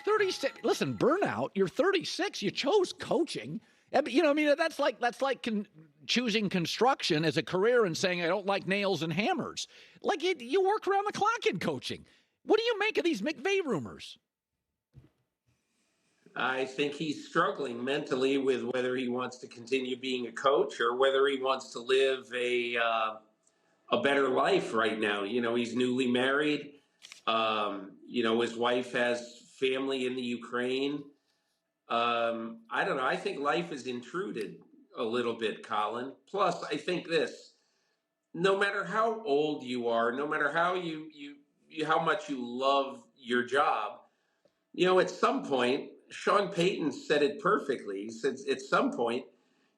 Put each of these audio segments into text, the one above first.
36. Listen, burnout. You're 36. You chose coaching. That's like choosing construction as a career and saying I don't like nails and hammers. Like you work around the clock in coaching. What do you make of these McVay rumors? I think he's struggling mentally with whether he wants to continue being a coach or whether he wants to live a better life right now. He's newly married. His wife has family in the Ukraine. I don't know. I think life has intruded a little bit, Colin. Plus, I think this: no matter how old you are, no matter how how much you love your job, at some point, Sean Payton said it perfectly. He said, at some point,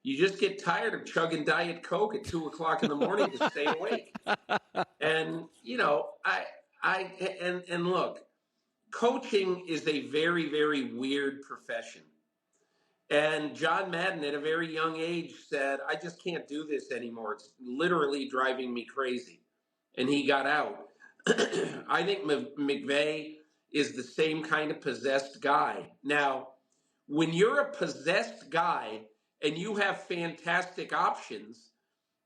you just get tired of chugging Diet Coke at 2:00 in the morning to stay awake. And and look, coaching is a very, very weird profession. And John Madden, at a very young age, said, I just can't do this anymore. It's literally driving me crazy. And he got out. I think McVay is the same kind of possessed guy. Now, when you're a possessed guy and you have fantastic options,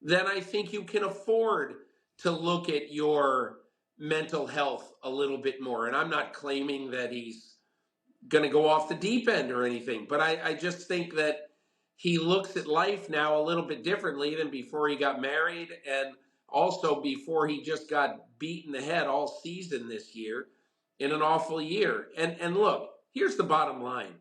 then I think you can afford to look at your mental health a little bit more. And I'm not claiming that he's going to go off the deep end or anything, but I just think that he looks at life now a little bit differently than before he got married, and also before he just got beat in the head all season this year in an awful year. And look, here's the bottom line.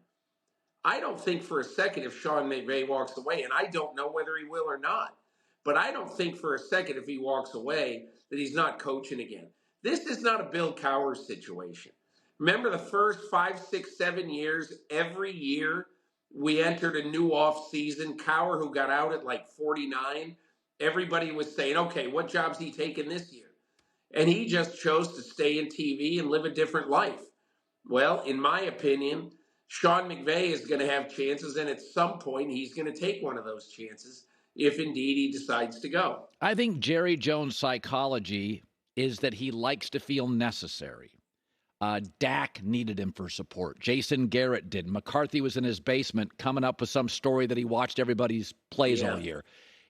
I don't think for a second if Sean McVay walks away, and I don't know whether he will or not, but I don't think for a second if he walks away that he's not coaching again. This is not a Bill Cowher situation. Remember the first 5, 6, 7 years, every year we entered a new off season. Cowher, who got out at like 49, everybody was saying, okay, what job's he taking this year? And he just chose to stay in TV and live a different life. Well, in my opinion, Sean McVay is going to have chances, and at some point he's going to take one of those chances if indeed he decides to go. I think Jerry Jones' psychology is that he likes to feel necessary. Dak needed him for support. Jason Garrett did. McCarthy was in his basement coming up with some story that he watched everybody's plays all year.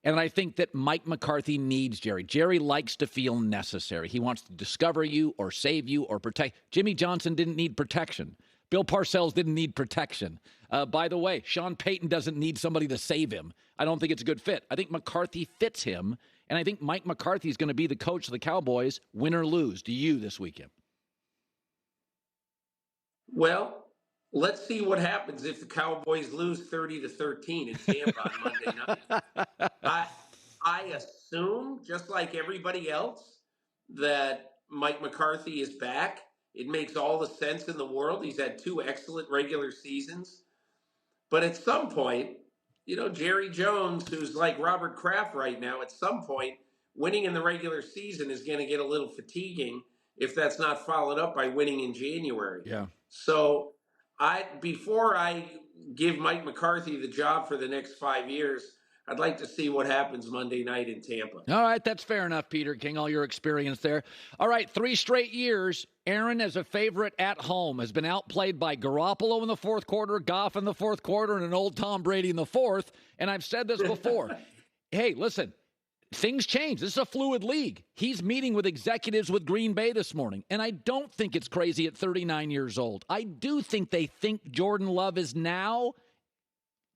And I think that Mike McCarthy needs Jerry. Jerry likes to feel necessary. He wants to discover you or save you or protect. Jimmy Johnson didn't need protection. Bill Parcells didn't need protection. By the way, Sean Payton doesn't need somebody to save him. I don't think it's a good fit. I think McCarthy fits him, and I think Mike McCarthy is going to be the coach of the Cowboys, win or lose. Do you this weekend? Well, let's see what happens if the Cowboys lose 30-13 in Tampa on Monday night. I assume, just like everybody else, that Mike McCarthy is back. It makes all the sense in the world. He's had 2 excellent regular seasons. But at some point, Jerry Jones, who's like Robert Kraft right now, at some point, winning in the regular season is going to get a little fatiguing if that's not followed up by winning in January. Yeah. So before I give Mike McCarthy the job for the next 5 years, I'd like to see what happens Monday night in Tampa. All right, that's fair enough, Peter King, all your experience there. All right, 3 straight years, Aaron as a favorite at home has been outplayed by Garoppolo in the fourth quarter, Goff in the fourth quarter, and an old Tom Brady in the fourth. And I've said this before. Hey, listen, things change. This is a fluid league. He's meeting with executives with Green Bay this morning, and I don't think it's crazy at 39 years old. I do think they think Jordan Love is now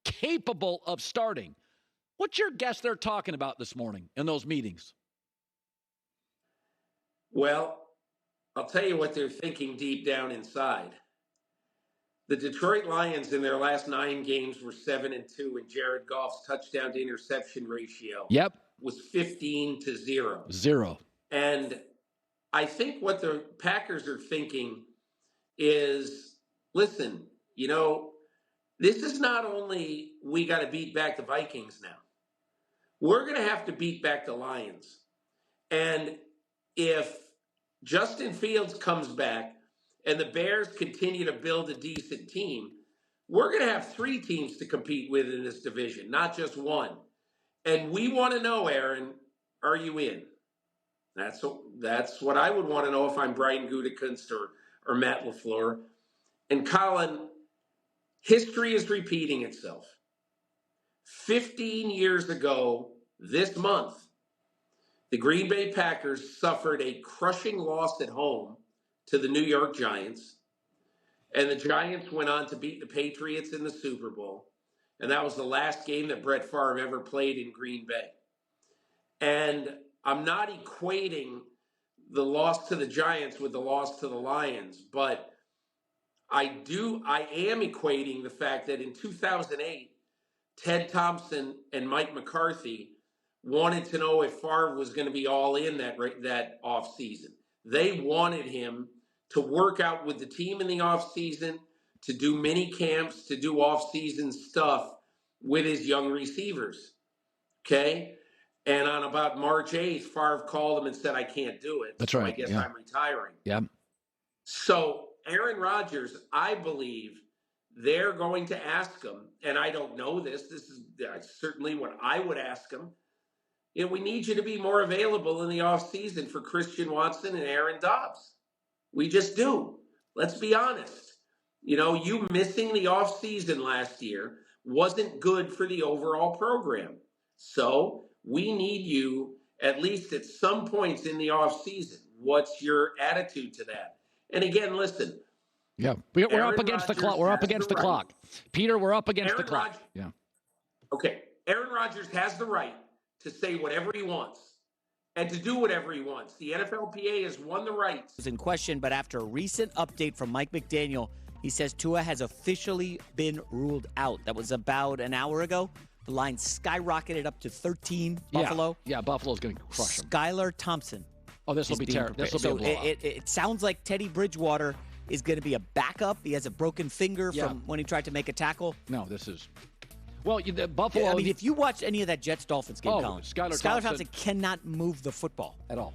capable of starting. What's your guess they're talking about this morning in those meetings? Well, I'll tell you what they're thinking deep down inside. The Detroit Lions in their last 9 games were 7-2, and Jared Goff's touchdown to interception ratio was 15-0. 0. And I think what the Packers are thinking is, listen, this is not only we got to beat back the Vikings now. We're going to have to beat back the Lions. And if Justin Fields comes back and the Bears continue to build a decent team, we're going to have 3 teams to compete with in this division, not just one. And we want to know, Aaron, are you in? That's what I would want to know if I'm Brian Gutekunst or Matt LaFleur. And Colin, history is repeating itself. 15 years ago this month, the Green Bay Packers suffered a crushing loss at home to the New York Giants. And the Giants went on to beat the Patriots in the Super Bowl. And that was the last game that Brett Favre ever played in Green Bay. And I'm not equating the loss to the Giants with the loss to the Lions, but I am equating the fact that in 2008, Ted Thompson and Mike McCarthy wanted to know if Favre was going to be all in that offseason. They wanted him to work out with the team in the offseason, to do mini camps, to do offseason stuff with his young receivers. Okay? And on about March 8th, Favre called him and said, I can't do it. That's so right. I guess yeah. I'm retiring. Yeah. So Aaron Rodgers, I believe they're going to ask him, and I don't know this. This is certainly what I would ask him. We need you to be more available in the offseason for Christian Watson and Aaron Dobbs. We just do. Let's be honest. You missing the offseason last year wasn't good for the overall program. So we need you at least at some points in the offseason. What's your attitude to that? And again, listen. Yeah, we're up against the clock. We're up against the clock. Peter, we're up against the clock. Yeah. Okay. Aaron Rodgers has the right to say whatever he wants and to do whatever he wants. The NFLPA has won the rights. It was in question, but after a recent update from Mike McDaniel, he says Tua has officially been ruled out. That was about an hour ago. The line skyrocketed up to 13, Buffalo. Yeah, Buffalo's going to crush them. Skylar Thompson. Oh, this will be terrible. This will be a blowout. It sounds like Teddy Bridgewater is going to be a backup. He has a broken finger from when he tried to make a tackle. No, this is... Well, the Buffalo... I mean, if you watch any of that Jets-Dolphins game, Colin, Skylar Thompson cannot move the football. At all.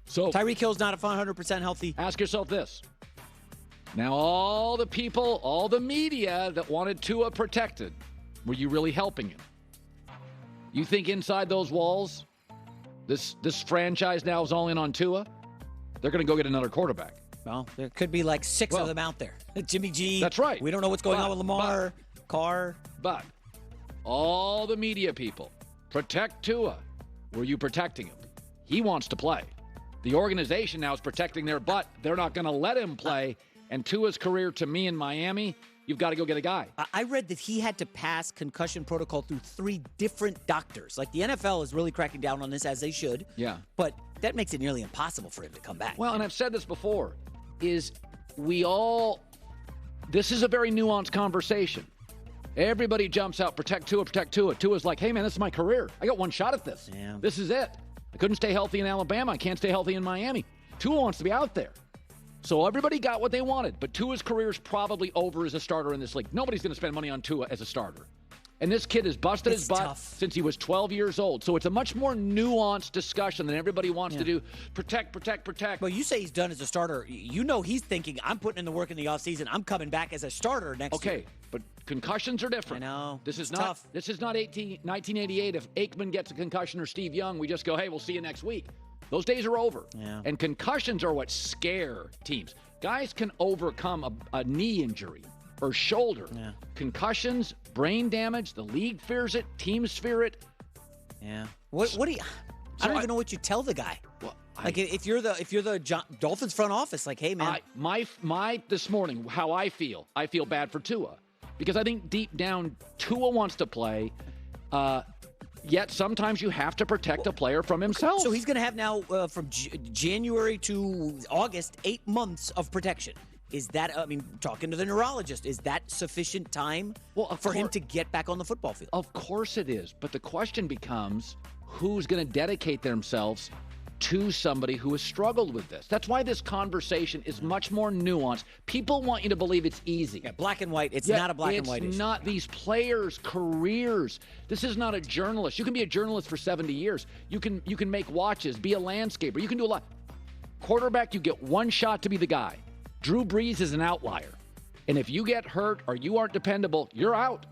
So Tyreek Hill's not 100% healthy. Ask yourself this. Now, all the people, all the media that wanted Tua protected, were you really helping him? You think inside those walls, this franchise now is all in on Tua? They're going to go get another quarterback. Well, there could be like six of them out there. Jimmy G. That's right. We don't know what's going on with Lamar, Carr. But all the media people, protect Tua. Were you protecting him? He wants to play. The organization now is protecting their butt. They're not going to let him play. And Tua's career, to me in Miami, you've got to go get a guy. I read that he had to pass concussion protocol through 3 different doctors. Like, the NFL is really cracking down on this, as they should. Yeah. But that makes it nearly impossible for him to come back. Well, and I've said this before, this is a very nuanced conversation. Everybody jumps out, protect Tua, protect Tua. Tua's like, hey, man, this is my career. I got one shot at this. Yeah. This is it. I couldn't stay healthy in Alabama. I can't stay healthy in Miami. Tua wants to be out there. So everybody got what they wanted, but Tua's career is probably over as a starter in this league. Nobody's going to spend money on Tua as a starter. And this kid has busted his butt since he was 12 years old. So it's a much more nuanced discussion than everybody wants to do. Protect, protect, protect. Well, you say he's done as a starter. You know he's thinking, I'm putting in the work in the offseason. I'm coming back as a starter next year. Okay, but concussions are different. I know. This is tough. This is not 1988. If Aikman gets a concussion or Steve Young, we just go, hey, we'll see you next week. Those days are over. Yeah. And concussions are what scare teams. Guys can overcome a knee injury or shoulder. Yeah. Concussions, brain damage, the league fears it, teams fear it. Yeah. What do you... I don't even know what you tell the guy. Well, if you're the Dolphins front office, like, hey, man. My this morning, how I feel bad for Tua. Because I think deep down, Tua wants to play. Yet sometimes you have to protect a player from himself. So he's going to have now from January to August 8 months of protection. Is that, talking to the neurologist, is that sufficient time for him to get back on the football field? Of course it is. But the question becomes, who's going to dedicate themselves to somebody who has struggled with this? That's why this conversation is much more nuanced. People want you to believe it's easy. Yeah, black and white. It's not a black and white issue. It's not these players' careers. This is not a journalist. You can be a journalist for 70 years. You can make watches, be a landscaper. You can do a lot. Quarterback, you get one shot to be the guy. Drew Brees is an outlier. And if you get hurt or you aren't dependable, you're out.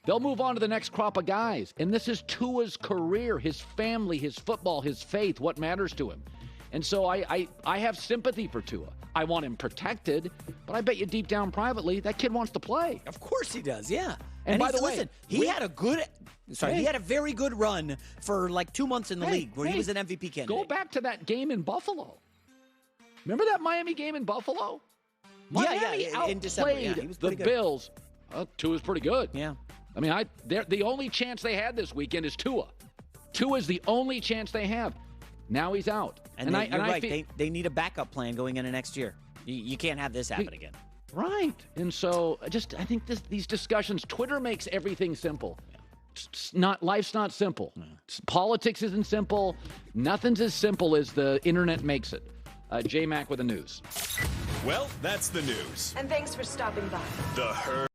They'll move on to the next crop of guys. And this is Tua's career, his family, his football, his faith, what matters to him. And so I have sympathy for Tua. I want him protected, but I bet you deep down privately, that kid wants to play. Of course he does, yeah. And by the way, listen, he had a very good run for like 2 months in the league where he was an MVP candidate. Go back to that game in Buffalo. Remember that Miami game in Buffalo? Miami in December. Yeah, he was the good. Bills. Tua is pretty good. Yeah. I mean, the only chance they had this weekend is Tua. Tua is the only chance they have. Now he's out. And you're right. They need a backup plan going into next year. You can't have this happen again. Right. And so I think these discussions, Twitter makes everything simple. Life's not simple. Politics isn't simple. Nothing's as simple as the internet makes it. J-Mac with the news. Well, that's the news. And thanks for stopping by. The Herd.